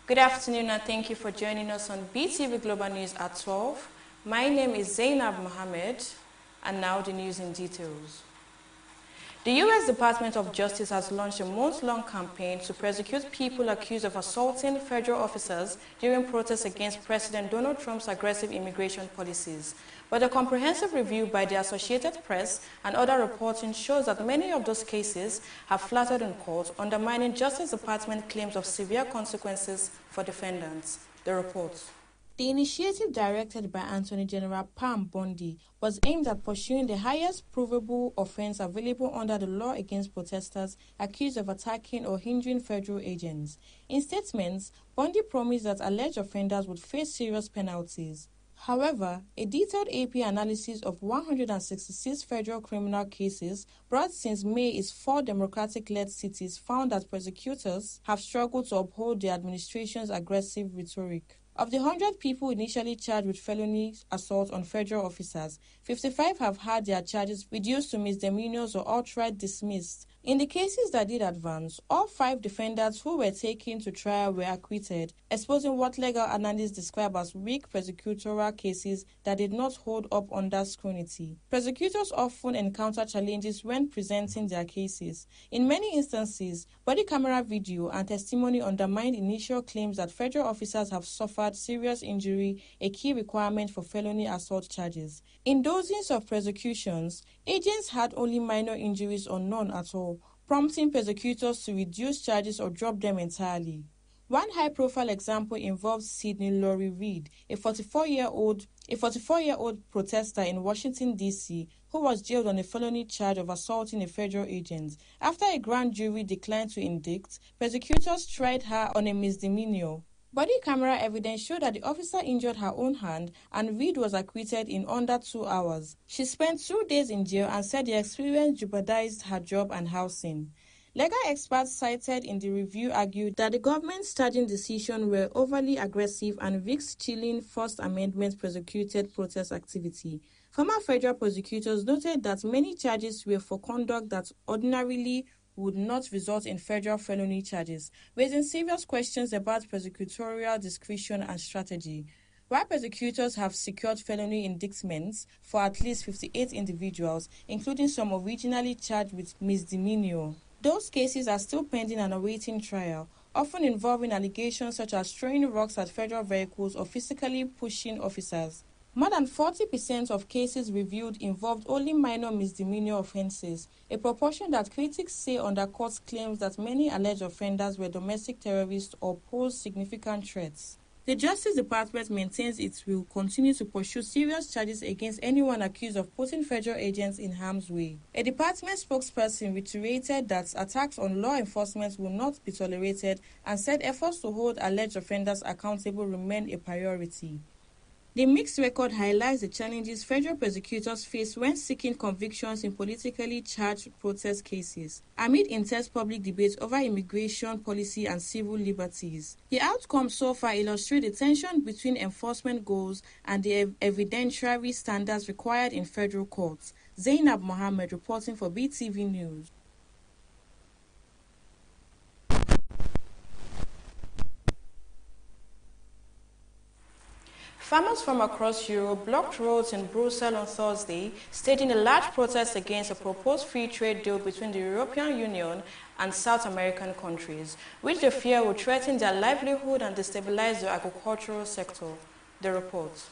Good afternoon and thank you for joining us on Beetv Global News at 12. My name is Zainab Mohammed, and now the news in details. The U.S. Department of Justice has launched a month-long campaign to prosecute people accused of assaulting federal officers during protests against President Donald Trump's aggressive immigration policies. But a comprehensive review by the Associated Press and other reporting shows that many of those cases have flattered in court, undermining Justice Department claims of severe consequences for defendants. The report. The initiative, directed by Attorney General Pam Bondi, was aimed at pursuing the highest provable offense available under the law against protesters accused of attacking or hindering federal agents. In statements, Bondi promised that alleged offenders would face serious penalties. However, a detailed AP analysis of 166 federal criminal cases brought since May in 4 Democratic-led cities found that prosecutors have struggled to uphold the administration's aggressive rhetoric. Of the 100 people initially charged with felony assault on federal officers, 55 have had their charges reduced to misdemeanors or outright dismissed. In the cases that did advance, all 5 defendants who were taken to trial were acquitted, exposing what legal analysts describe as weak prosecutorial cases that did not hold up under scrutiny. Prosecutors often encounter challenges when presenting their cases. In many instances, body camera video and testimony undermined initial claims that federal officers have suffered serious injury, a key requirement for felony assault charges. In dozens of prosecutions, agents had only minor injuries or none at all, prompting prosecutors to reduce charges or drop them entirely. One high-profile example involves Sidney Laurie Reed, a 44-year-old protester in Washington, D.C., who was jailed on a felony charge of assaulting a federal agent. After a grand jury declined to indict, prosecutors tried her on a misdemeanor. Body camera evidence showed that the officer injured her own hand, and Reed was acquitted in under 2 hours. She spent 2 days in jail and said the experience jeopardized her job and housing. Legal experts cited in the review argued that the government's charging decisions were overly aggressive and risked chilling First Amendment prosecuted protest activity. Former federal prosecutors noted that many charges were for conduct that ordinarily would not result in federal felony charges, raising serious questions about prosecutorial discretion and strategy. While prosecutors have secured felony indictments for at least 58 individuals, including some originally charged with misdemeanor, those cases are still pending and awaiting trial, often involving allegations such as throwing rocks at federal vehicles or physically pushing officers. More than 40% of cases reviewed involved only minor misdemeanor offenses, a proportion that critics say undercuts claims that many alleged offenders were domestic terrorists or posed significant threats. The Justice Department maintains it will continue to pursue serious charges against anyone accused of putting federal agents in harm's way. A department spokesperson reiterated that attacks on law enforcement will not be tolerated and said efforts to hold alleged offenders accountable remain a priority. The mixed record highlights the challenges federal prosecutors face when seeking convictions in politically charged protest cases, amid intense public debate over immigration policy and civil liberties. The outcomes so far illustrate the tension between enforcement goals and the evidentiary standards required in federal courts. Zainab Mohammed reporting for Beetv News. Farmers from across Europe blocked roads in Brussels on Thursday, staging a large protest against a proposed free trade deal between the European Union and South American countries, which they fear will threaten their livelihood and destabilize the agricultural sector. The report.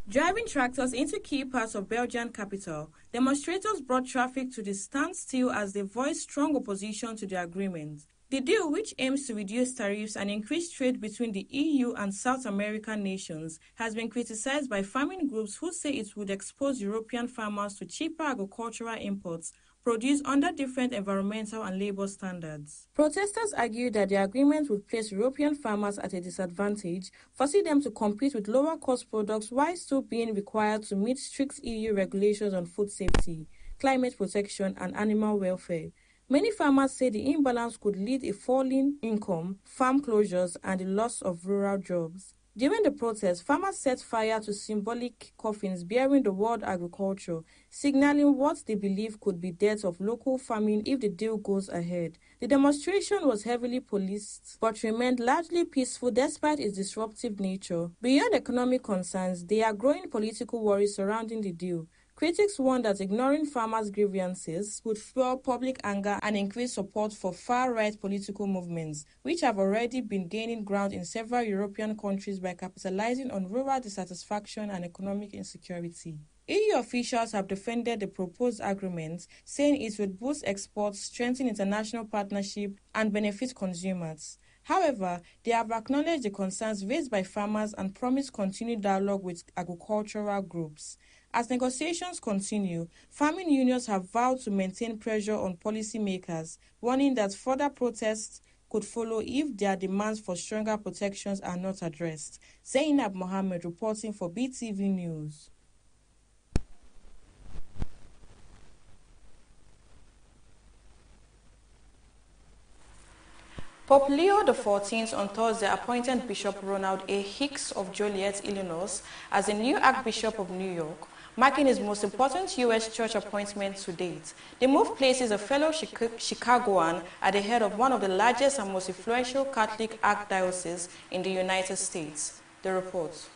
Driving tractors into key parts of Belgian capital, demonstrators brought traffic to the standstill as they voiced strong opposition to the agreement. The deal, which aims to reduce tariffs and increase trade between the EU and South American nations, has been criticized by farming groups who say it would expose European farmers to cheaper agricultural imports, produced under different environmental and labor standards. Protesters argued that the agreement would place European farmers at a disadvantage, forcing them to compete with lower-cost products while still being required to meet strict EU regulations on food safety, climate protection, and animal welfare. Many farmers say the imbalance could lead to falling income, farm closures, and the loss of rural jobs. During the protest, farmers set fire to symbolic coffins bearing the word agriculture, signaling what they believe could be death of local farming if the deal goes ahead. The demonstration was heavily policed but remained largely peaceful despite its disruptive nature. Beyond economic concerns, there are growing political worries surrounding the deal. Critics warn that ignoring farmers' grievances would fuel public anger and increase support for far-right political movements, which have already been gaining ground in several European countries by capitalizing on rural dissatisfaction and economic insecurity. EU officials have defended the proposed agreement, saying it would boost exports, strengthen international partnership, and benefit consumers. However, they have acknowledged the concerns raised by farmers and promised continued dialogue with agricultural groups. As negotiations continue, farming unions have vowed to maintain pressure on policymakers, warning that further protests could follow if their demands for stronger protections are not addressed. Zainab Mohammed reporting for Beetv News. Pope Leo XIV on Thursday appointed Bishop Ronald A. Hicks of Joliet, Illinois, as the new Archbishop of New York, marking his most important U.S. church appointment to date. The move places a fellow Chicagoan at the head of one of the largest and most influential Catholic archdioceses in the United States. The report.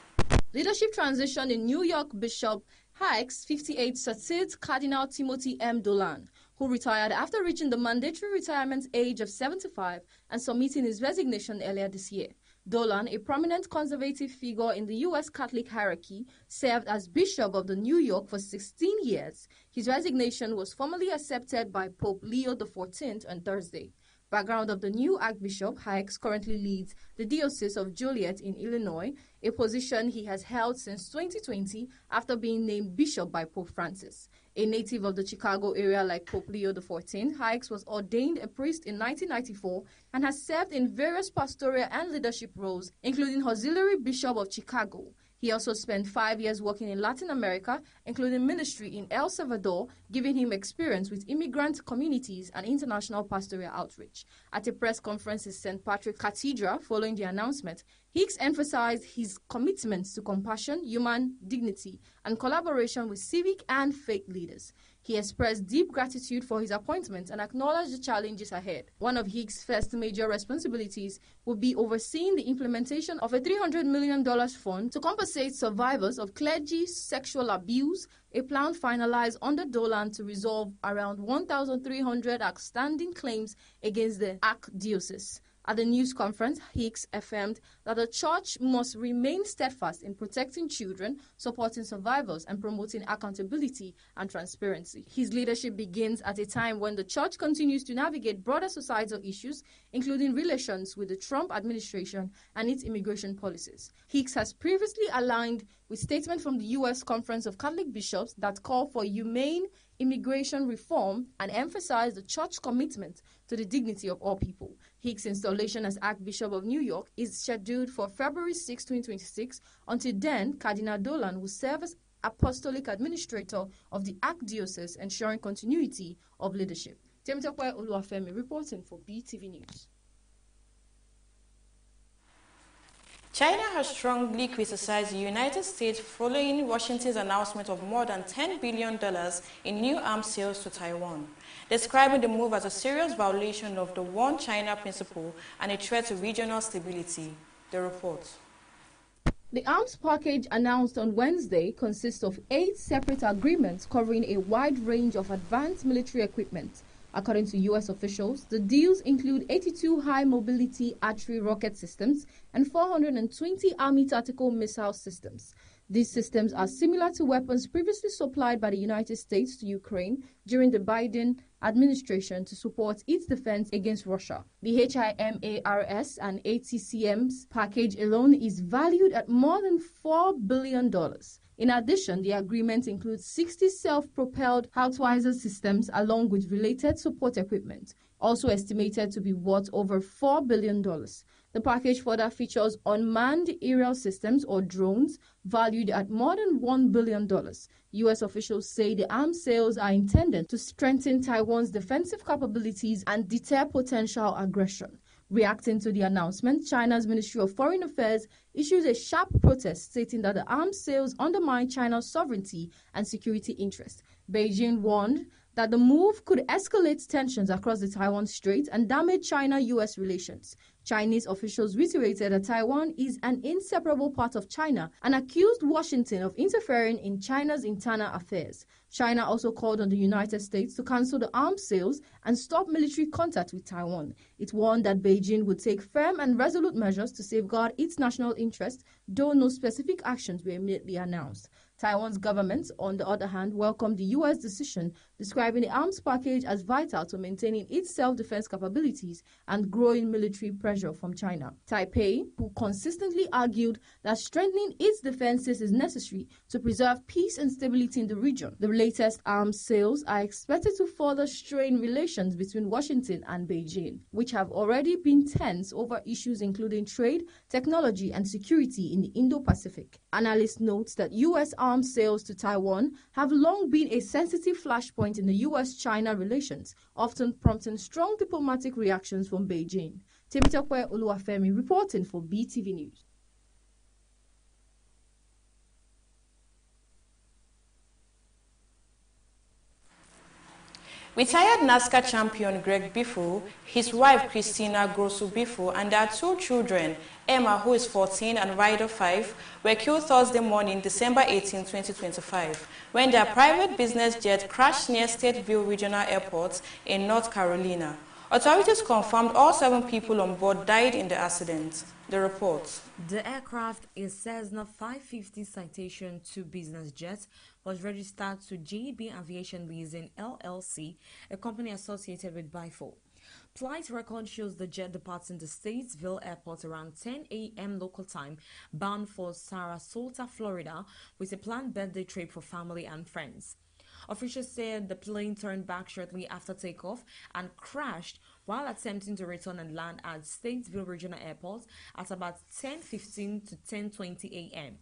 Leadership transition in New York. Bishop Hicks, 58, succeeds Cardinal Timothy M. Dolan, who retired after reaching the mandatory retirement age of 75 and submitting his resignation earlier this year. Dolan, a prominent conservative figure in the U.S. Catholic hierarchy, served as Bishop of the New York for 16 years. His resignation was formally accepted by Pope Leo XIV on Thursday. Background of the new Archbishop, Hicks currently leads the Diocese of Joliet in Illinois, a position he has held since 2020 after being named Bishop by Pope Francis. A native of the Chicago area like Pope Leo XIV, Hicks was ordained a priest in 1994 and has served in various pastoral and leadership roles, including Auxiliary Bishop of Chicago. He also spent 5 years working in Latin America, including ministry in El Salvador, giving him experience with immigrant communities and international pastoral outreach. At a press conference in St. Patrick's Cathedral following the announcement, Hicks emphasized his commitment to compassion, human dignity, and collaboration with civic and faith leaders. He expressed deep gratitude for his appointment and acknowledged the challenges ahead. One of Hicks' first major responsibilities will be overseeing the implementation of a $300 million fund to compensate survivors of clergy sexual abuse, a plan finalized under Dolan to resolve around 1,300 outstanding claims against the Archdiocese. At the news conference, Hicks affirmed that the church must remain steadfast in protecting children, supporting survivors, and promoting accountability and transparency. His leadership begins at a time when the church continues to navigate broader societal issues, including relations with the Trump administration and its immigration policies. Hicks has previously aligned with statements from the U.S. Conference of Catholic Bishops that call for humane immigration reform and emphasize the church's commitment to the dignity of all people. Hicks' installation as Archbishop of New York is scheduled for February 6, 2026. Until then, Cardinal Dolan will serve as Apostolic Administrator of the Archdiocese, ensuring continuity of leadership. Temitope Oluwafemi reporting for Beetv News. China has strongly criticized the United States following Washington's announcement of more than $10 billion in new arms sales to Taiwan, describing the move as a serious violation of the One China principle and a threat to regional stability. The report. The arms package announced on Wednesday consists of 8 separate agreements covering a wide range of advanced military equipment. According to U.S. officials, the deals include 82 high-mobility artillery rocket systems and 420 Army tactical missile systems. These systems are similar to weapons previously supplied by the United States to Ukraine during the Biden administration to support its defense against Russia. The HIMARS and ATCM's package alone is valued at more than $4 billion. In addition, the agreement includes 60 self-propelled Howitzer systems along with related support equipment, also estimated to be worth over $4 billion. The package further features unmanned aerial systems or drones valued at more than $1 billion. U.S. officials say the arms sales are intended to strengthen Taiwan's defensive capabilities and deter potential aggression. Reacting to the announcement, China's Ministry of Foreign Affairs issued a sharp protest stating that the arms sales undermine China's sovereignty and security interests. Beijing warned that the move could escalate tensions across the Taiwan Strait and damage China-U.S. relations. Chinese officials reiterated that Taiwan is an inseparable part of China and accused Washington of interfering in China's internal affairs. China also called on the United States to cancel the arms sales and stop military contact with Taiwan. It warned that Beijing would take firm and resolute measures to safeguard its national interest, though no specific actions were immediately announced. Taiwan's government, on the other hand, welcomed the U.S. decision, describing the arms package as vital to maintaining its self-defense capabilities and growing military pressure from China. Taipei, who consistently argued that strengthening its defenses is necessary to preserve peace and stability in the region. The latest arms sales are expected to further strain relations between Washington and Beijing, which have already been tense over issues including trade, technology, and security in the Indo-Pacific. Analysts note that U.S. arms sales to Taiwan have long been a sensitive flashpoint in the U.S.-China relations, often prompting strong diplomatic reactions from Beijing. Temitope Oluwafemi reporting for Beetv News. Retired NASCAR champion Greg Beetv, his wife Christina Grosso-Beetv, and their two children, Emma, who is 14, and Ryder, 5, were killed Thursday morning, December 18, 2025, when their private business jet crashed near Stateville Regional Airport in North Carolina. Authorities confirmed all 7 people on board died in the accident. The report. The aircraft, a Cessna 550 Citation II business jet, was registered to JB Aviation Leasing LLC, a company associated with Beetv. Flight record shows the jet departing the Statesville Airport around 10 a.m. local time, bound for Sarasota, Florida, with a planned birthday trip for family and friends. Officials said the plane turned back shortly after takeoff and crashed while attempting to return and land at Statesville Regional Airport at about 10:15 to 10:20 a.m.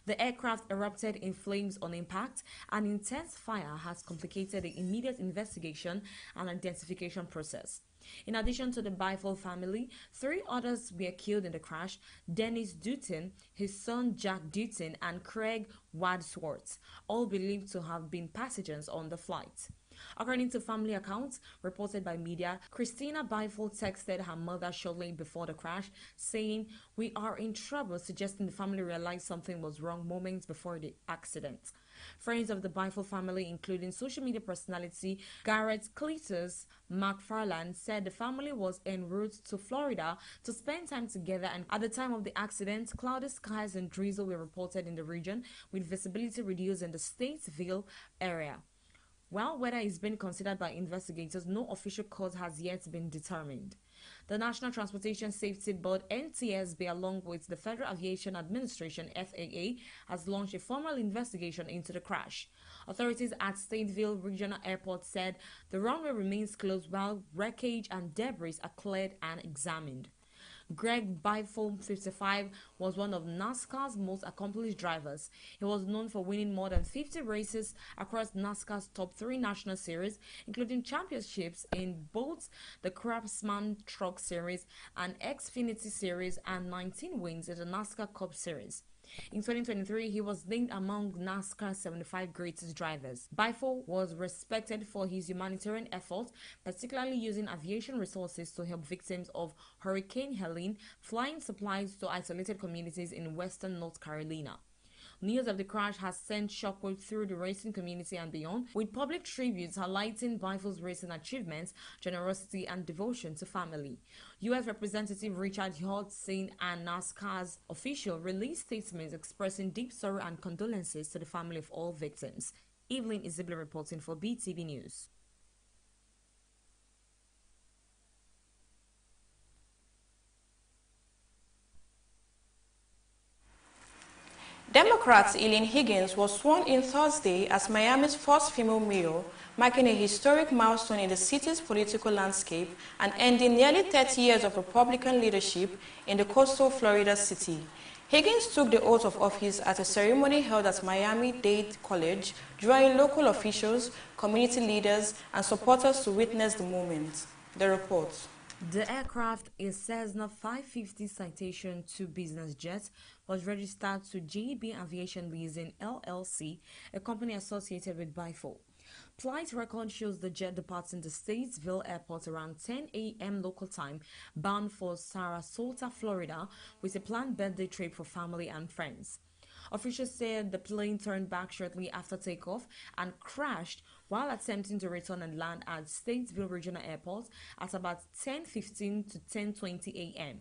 The aircraft erupted in flames on impact, and intense fire has complicated the immediate investigation and identification process. In addition to the Beetv family, 3 others were killed in the crash: Dennis Dutton, his son Jack Dutton, and Craig Wadsworth, all believed to have been passengers on the flight. According to family accounts reported by media, Christina Beetv texted her mother shortly before the crash, saying, "We are in trouble," suggesting the family realized something was wrong moments before the accident. Friends of the Beetv family, including social media personality Garrett Cletus McFarland, said the family was en route to Florida to spend time together, and at the time of the accident, cloudy skies and drizzle were reported in the region, with visibility reduced in the Statesville area. While weather is being considered by investigators, no official cause has yet been determined. The National Transportation Safety Board (NTSB), along with the Federal Aviation Administration (FAA), has launched a formal investigation into the crash. Authorities at Statesville Regional Airport said the runway remains closed while wreckage and debris are cleared and examined. Greg Beetv, 55, was one of NASCAR's most accomplished drivers. He was known for winning more than 50 races across NASCAR's top 3 national series, including championships in both the Craftsman Truck Series and Xfinity Series, and 19 wins in the NASCAR Cup Series. In 2023, he was named among NASCAR's 75 greatest drivers. Beetv was respected for his humanitarian efforts, particularly using aviation resources to help victims of Hurricane Helene, flying supplies to isolated communities in western North Carolina. News of the crash has sent shockwaves through the racing community and beyond, with public tributes highlighting Bifol's racing achievements, generosity, and devotion to family. U.S. Representative Richard Hodgson and NASCAR's official released statements expressing deep sorrow and condolences to the family of all victims. Evelyn Isibla reporting for Beetv News. Democrat Eileen Higgins was sworn in Thursday as Miami's first female mayor, marking a historic milestone in the city's political landscape and ending nearly 30 years of Republican leadership in the coastal Florida city. Higgins took the oath of office at a ceremony held at Miami-Dade College, drawing local officials, community leaders, and supporters to witness the moment. The report. The aircraft, a Cessna 550 Citation II business jet, was registered to JB Aviation Leasing LLC, a company associated with Beetv. Flight record shows the jet departing the Statesville Airport around 10 a.m. local time, bound for Sarasota, Florida, with a planned birthday trip for family and friends. Officials said the plane turned back shortly after takeoff and crashed while attempting to return and land at Statesville Regional Airport at about 10:15 to 10:20 a.m.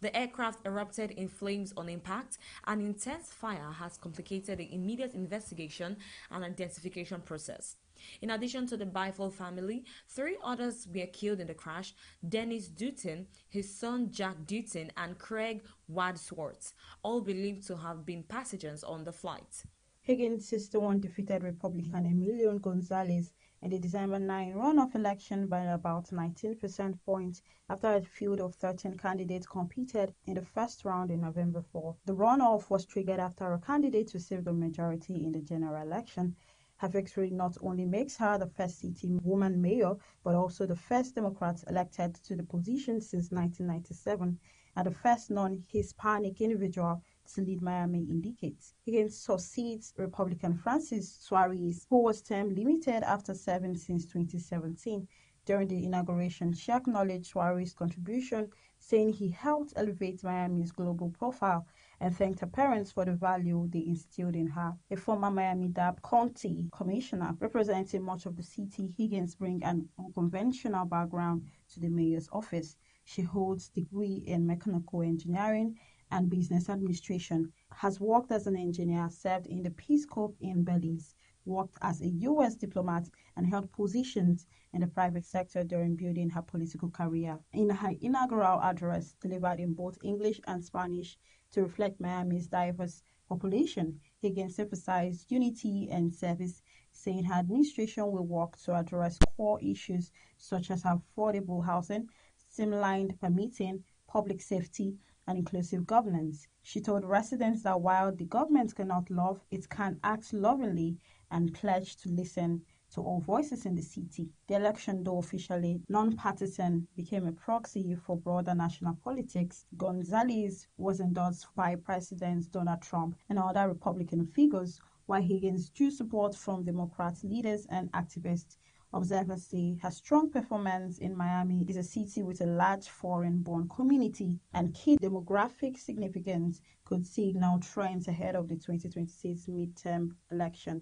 The aircraft erupted in flames on impact, and intense fire has complicated the immediate investigation and identification process. In addition to the Beetv family, 3 others were killed in the crash: Dennis Dutton, his son Jack Dutton, and Craig Wadsworth, all believed to have been passengers on the flight. Higgins' sister won defeated Republican Emilio Gonzalez in the December 9 runoff election by about 19% points after a field of 13 candidates competed in the first round in November 4. The runoff was triggered after a candidate received the majority in the general election. Her victory not only makes her the first city woman mayor, but also the first Democrat elected to the position since 1997 and the first non-Hispanic individual to lead Miami in decades. Higgins succeeds Republican Francis Suarez, who was term limited after serving since 2017. During the inauguration, she acknowledged Suarez's contribution, saying he helped elevate Miami's global profile, and thanked her parents for the value they instilled in her. A former Miami-Dade County commissioner representing much of the city, Higgins brings an unconventional background to the mayor's office. She holds a degree in mechanical engineering and business administration, has worked as an engineer, served in the Peace Corps in Belize, worked as a U.S. diplomat, and held positions in the private sector during building her political career. In her inaugural address, delivered in both English and Spanish to reflect Miami's diverse population, Higgins emphasized unity and service, saying her administration will work to address core issues such as affordable housing, streamlined permitting, public safety, and inclusive governance. She told residents that while the government cannot love, it can act lovingly, and pledged to listen to all voices in the city. The election, though officially non-partisan, became a proxy for broader national politics. Gonzalez was endorsed by President Donald Trump and other Republican figures, while Higgins drew support from Democrat leaders and activists. Observers say her strong performance in Miami is a city with a large foreign-born community, and key demographic significance could signal trends ahead of the 2026 midterm election.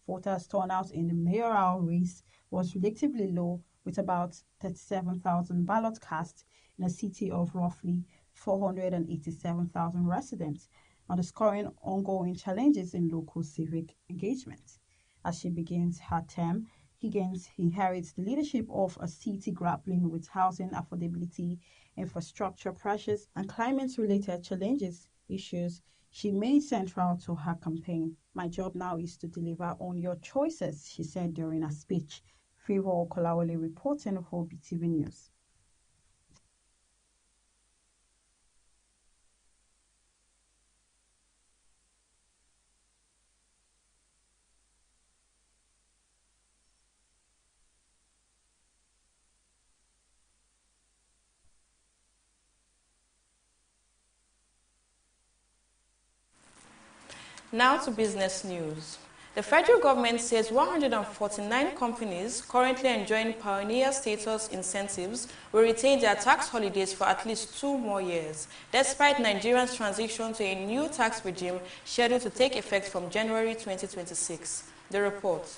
Voters' turnout in the mayoral race was relatively low, with about 37,000 ballots cast in a city of roughly 487,000 residents, underscoring ongoing challenges in local civic engagement. As she begins her term, Higgins inherits the leadership of a city grappling with housing affordability, infrastructure pressures, and climate-related challenges, issues she made central to her campaign. "My job now is to deliver on your choices," she said during a speech. Favor Kolawole reporting for Beetv News. Now to business news. The federal government says 149 companies currently enjoying pioneer status incentives will retain their tax holidays for at least 2 more years, despite Nigeria's transition to a new tax regime scheduled to take effect from January 2026. The report.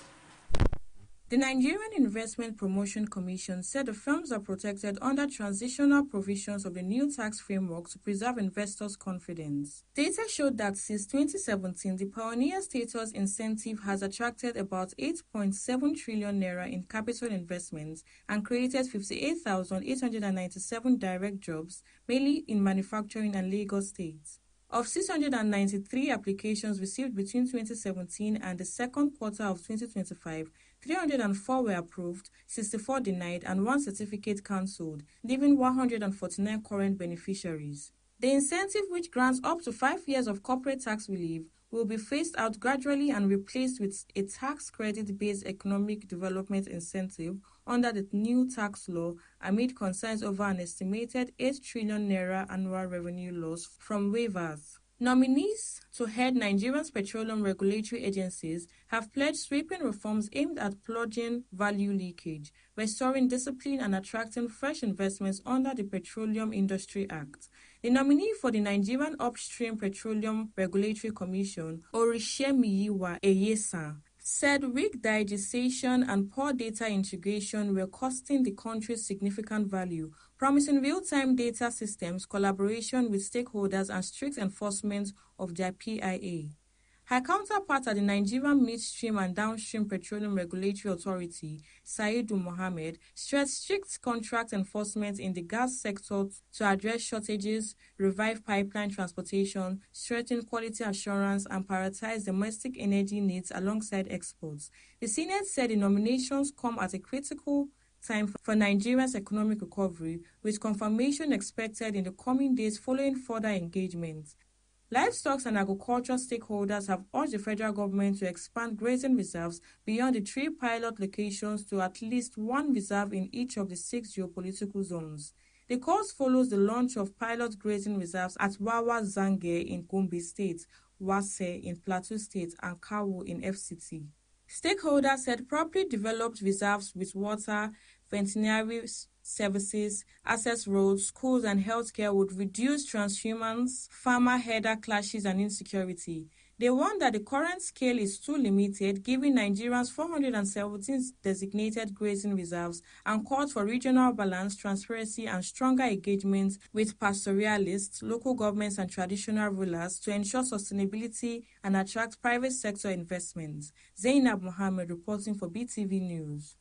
The Nigerian Investment Promotion Commission said the firms are protected under transitional provisions of the new tax framework to preserve investors' confidence. Data showed that since 2017, the Pioneer Status Incentive has attracted about 8.7 trillion naira in capital investments and created 58,897 direct jobs, mainly in manufacturing and Lagos State. Of 693 applications received between 2017 and the second quarter of 2025, 304 were approved, 64 denied, and 1 certificate cancelled, leaving 149 current beneficiaries. The incentive, which grants up to 5 years of corporate tax relief, will be phased out gradually and replaced with a tax credit-based economic development incentive under the new tax law amid concerns over an estimated 8 trillion naira annual revenue loss from waivers. Nominees to head Nigeria's petroleum regulatory agencies have pledged sweeping reforms aimed at purging value leakage, restoring discipline and attracting fresh investments under the Petroleum Industry Act. The nominee for the Nigerian Upstream Petroleum Regulatory Commission, Orishemiyiwa Eyesa, said weak digitization and poor data integration were costing the country significant value, promising real-time data systems, collaboration with stakeholders, and strict enforcement of their PIA. Her counterpart at the Nigerian Midstream and Downstream Petroleum Regulatory Authority, Saidu Mohammed, stressed strict contract enforcement in the gas sector to address shortages, revive pipeline transportation, strengthen quality assurance, and prioritize domestic energy needs alongside exports. The Senate said the nominations come at a critical time for Nigeria's economic recovery, with confirmation expected in the coming days following further engagement. Livestock and agriculture stakeholders have urged the federal government to expand grazing reserves beyond the 3 pilot locations to at least 1 reserve in each of the 6 geopolitical zones. The course follows the launch of pilot grazing reserves at Wawa Zange in Gombe State, Wase in Plateau State, and Kawo in FCT. Stakeholders said properly developed reserves with water, veterinary services, access roads, schools, and healthcare would reduce transhumance, farmer-herder clashes, and insecurity. They warned that the current scale is too limited, giving Nigerians 417 designated grazing reserves, and called for regional balance, transparency, and stronger engagement with pastoralists, local governments, and traditional rulers to ensure sustainability and attract private sector investments. Zainab Mohammed reporting for Beetv News.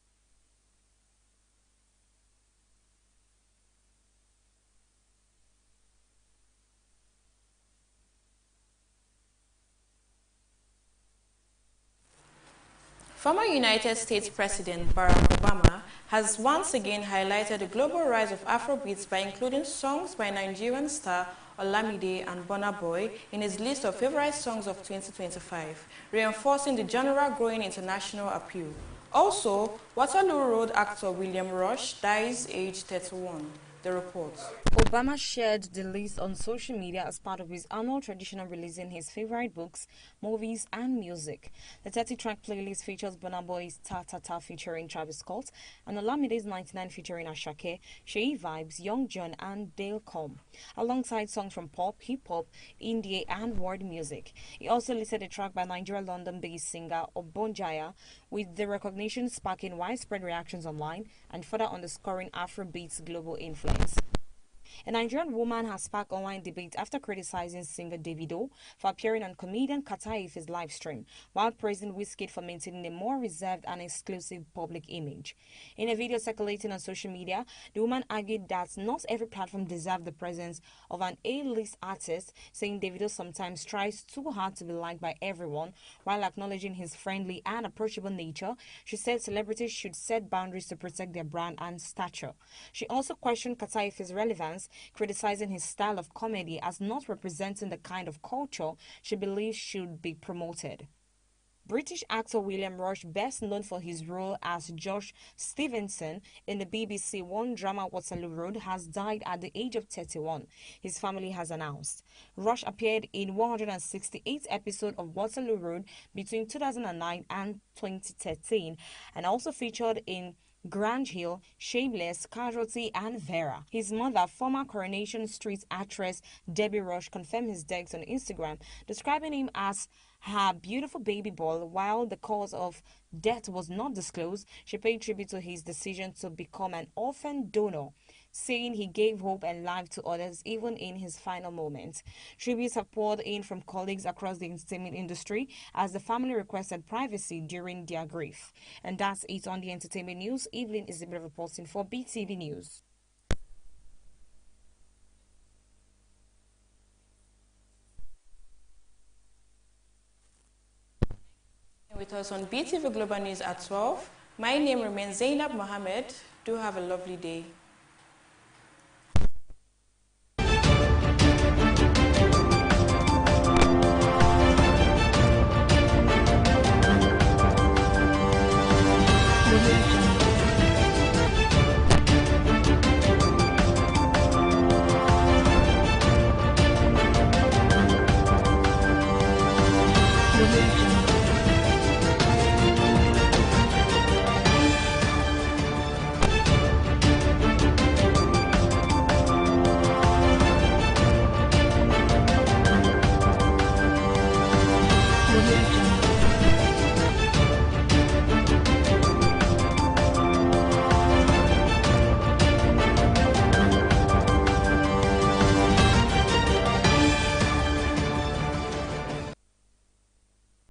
Former United States President Barack Obama has once again highlighted the global rise of Afrobeats by including songs by Nigerian star Olamide and Burna Boy in his list of favorite songs of 2025, reinforcing the genre growing international appeal. Also, Waterloo Road actor William Rush dies aged 31. The report. Obama shared the list on social media as part of his annual tradition of releasing his favorite books, movies, and music. The 30-track playlist features Burna Boy's Ta Ta Ta featuring Travis Scott and Olamide's 99 featuring Ashake, Sheyi Vibes, Young John, and Dale Combs, alongside songs from pop, hip-hop, indie, and world music. He also listed a track by Nigeria London-based singer Obonjaya, with the recognition sparking widespread reactions online and further underscoring Afrobeat's global influence. A Nigerian woman has sparked online debate after criticizing singer Davido for appearing on comedian Kataifi's live stream, while praising Wizkid for maintaining a more reserved and exclusive public image. In a video circulating on social media, the woman argued that not every platform deserves the presence of an A-list artist, saying Davido sometimes tries too hard to be liked by everyone, while acknowledging his friendly and approachable nature. She said celebrities should set boundaries to protect their brand and stature. She also questioned Kataifi's relevance, criticizing his style of comedy as not representing the kind of culture she believes should be promoted. British actor William Rush, best known for his role as Josh Stevenson in the BBC One drama Waterloo Road, has died at the age of 31, his family has announced. Rush appeared in 168 episodes of Waterloo Road between 2009 and 2013 and also featured in Grange Hill, Shameless, Casualty, and Vera. His mother, former Coronation Street actress Debbie Rush, confirmed his death on Instagram, describing him as her beautiful baby boy. While the cause of death was not disclosed, she paid tribute to his decision to become an orphan donor, saying he gave hope and life to others even in his final moments. Tributes have poured in from colleagues across the entertainment industry as the family requested privacy during their grief. And that's it on the entertainment news. Evelyn Isabel reporting for BTV News. With us on BTV Global News at 12. My name remains Zainab Mohammed. Do have a lovely day. Thank you.